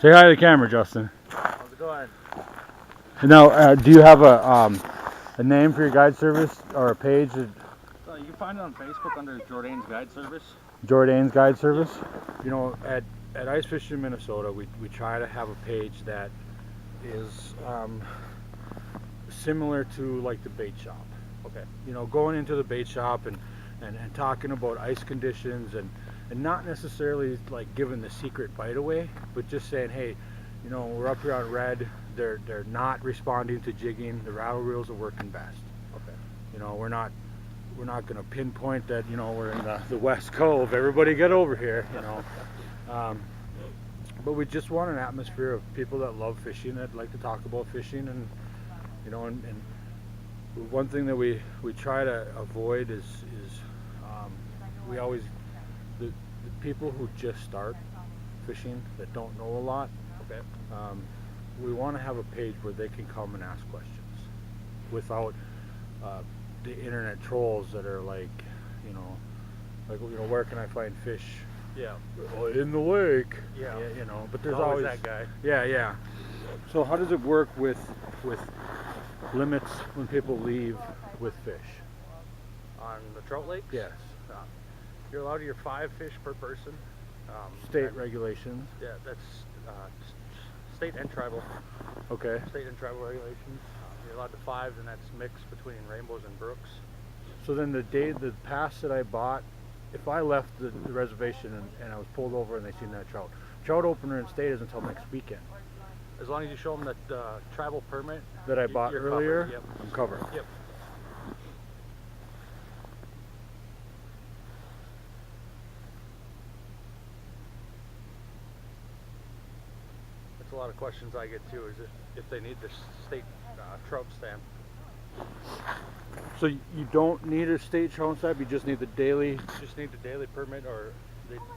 Say hi to the camera, Justin. How's it going? Now, do you have a name for your guide service or a page? You can find it on Facebook under Jourdain's Guide Service. Jourdain's Guide Service? You know, at Ice Fishing Minnesota, we try to have a page that is similar to like the bait shop. Okay. You know, going into the bait shop and talking about ice conditions and not necessarily like giving the secret bite away, but just saying, hey, you know, we're up here on red, they're not responding to jigging, the rattle reels are working best. Okay. You know, we're not going to pinpoint that, you know, we're in the West Cove, everybody get over here, you know. But we just want an atmosphere of people that love fishing, that like to talk about fishing, and you know, and one thing that we try to avoid is we always the people who just start fishing that don't know a lot. Okay. We want to have a page where they can come and ask questions without the internet trolls that are like, you know, where can I find fish? Yeah. Well, in the lake. Yeah. You know, but there's always always that guy. Yeah. So how does it work with limits when people leave with fish? On the trout lakes? Yes. You're allowed your 5 fish per person. State regulations. Yeah, that's state and tribal. Okay. State and tribal regulations. You're allowed to 5, and that's mixed between rainbows and brooks. So then the pass that I bought, if I left the reservation and I was pulled over and they seen that trout opener in state is until next weekend. As long as you show them that tribal permit That I bought you're earlier, covered. Yep. I'm covered. Yep. That's a lot of questions I get too, is if they need the state trout stamp. So you don't need a state trout stamp, you just need the daily. You just need the daily permit, or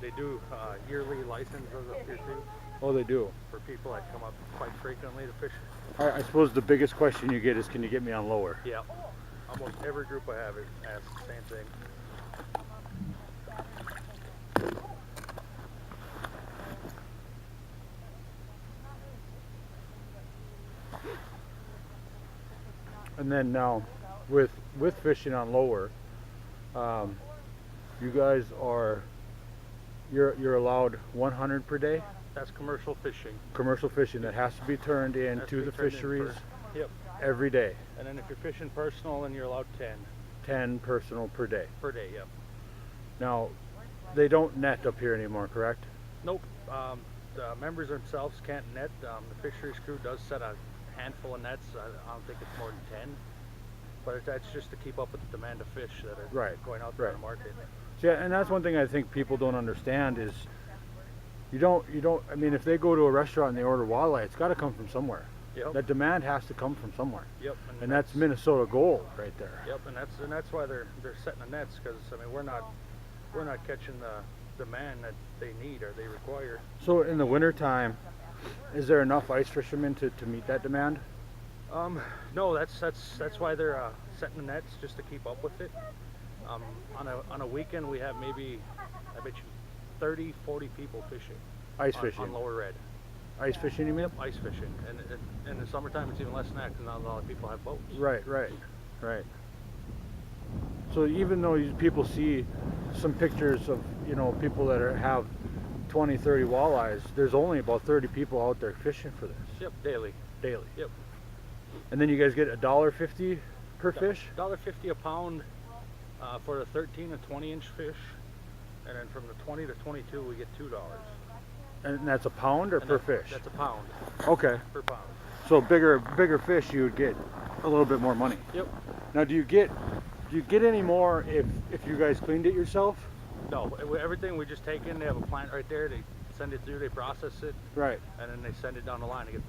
they do yearly licenses up here too. Oh, they do. For people that come up quite frequently to fish. I suppose the biggest question you get is, can you get me on lower? Yeah. Almost every group I have asks the same thing. And then now, with fishing on lower, you guys you're allowed 100 per day. That's commercial fishing. Commercial fishing that has to be turned in to the fisheries yep. every day. And then if you're fishing personal, then you're allowed 10. 10 personal per day. Per day, yep. Now, they don't net up here anymore, correct? Nope. The members themselves can't net. The fisheries crew does set a handful of nets. I don't think it's more than 10. But that's just to keep up with the demand of fish that are going out there on the market. Yeah, and that's one thing I think people don't understand is you don't. I mean, if they go to a restaurant and they order walleye, it's got to come from somewhere. Yep. That demand has to come from somewhere. Yep. And that's Minnesota gold right there. Yep. And that's why they're setting the nets, because I mean we're not catching the demand that they need or they require. So in the wintertime, is there enough ice fishermen to meet that demand? No, that's why they're setting the nets, just to keep up with it. On a weekend we have maybe, I bet you, 30, 40 people fishing. Ice fishing. On lower red. Ice fishing, you mean? Yep, ice fishing. And in the summertime it's even less than that, because not a lot of people have boats. Right. So even though people see some pictures of, you know, people that have 20, 30 walleyes, there's only about 30 people out there fishing for this. Yep, daily. Yep. And then you guys get $1.50 per fish? $1.50 a pound for the 13 and 20 inch fish, and then from the 20 to 22 we get $2. And that's a pound or per fish? That's a pound. Okay. Per pound. So bigger fish, you would get a little bit more money. Yep. Now, do you get any more if you guys cleaned it yourself? No, everything we just take in. They have a plant right there. They send it through. They process it. Right. And then they send it down the line to get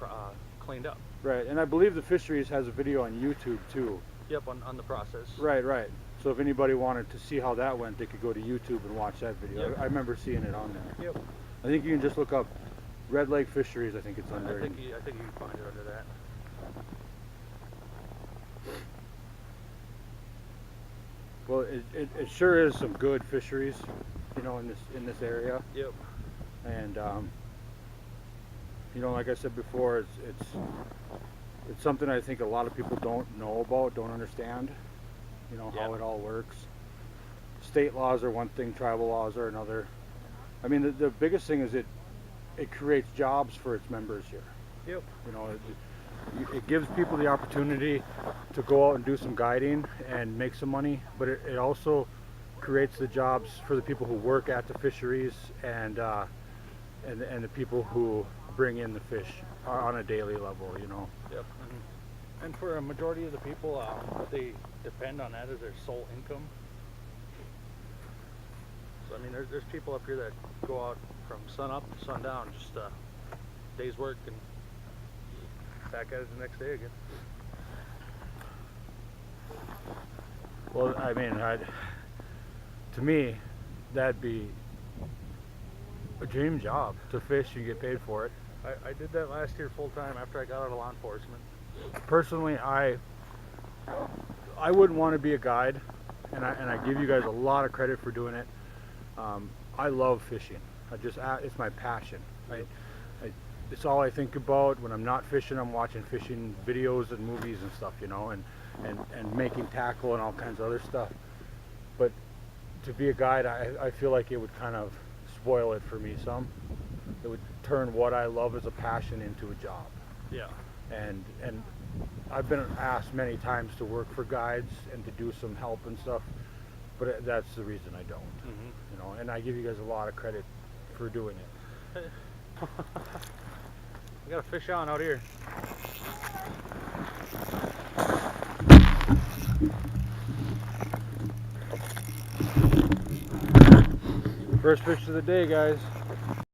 cleaned up. Right. And I believe the fisheries has a video on YouTube too. Yep, on the process. Right. So if anybody wanted to see how that went, they could go to YouTube and watch that video. Yep. I remember seeing it on there. Yep. I think you can just look up Red Lake Fisheries. I think it's under. I think you can find it under that. Well, it sure is some good fisheries, you know, in this area. Yep. And you know, like I said before, it's something I think a lot of people don't know about, don't understand, you know, how it all works. State laws are one thing, tribal laws are another. I mean, the biggest thing is it creates jobs for its members here. Yep. You know, it gives people the opportunity to go out and do some guiding and make some money, but it also creates the jobs for the people who work at the fisheries and the people who bring in the fish on a daily level, you know. Yep. And for a majority of the people, they depend on that as their sole income. So I mean, there's people up here that go out from sun up to sundown, just day's work, and back at it the next day again. Well, I mean, to me, that'd be a dream job, to fish and get paid for it. I did that last year full time after I got out of law enforcement. Personally, I wouldn't want to be a guide, and I give you guys a lot of credit for doing it. I love fishing. It's my passion. It's all I think about when I'm not fishing. I'm watching fishing videos and movies and stuff, you know, and making tackle and all kinds of other stuff. But to be a guide, I feel like it would kind of spoil it for me some. It would turn what I love as a passion into a job. Yeah. And I've been asked many times to work for guides and to do some help and stuff, but that's the reason I don't. Mm-hmm. You know, and I give you guys a lot of credit for doing it. We got a fish on out here. First fish of the day, guys.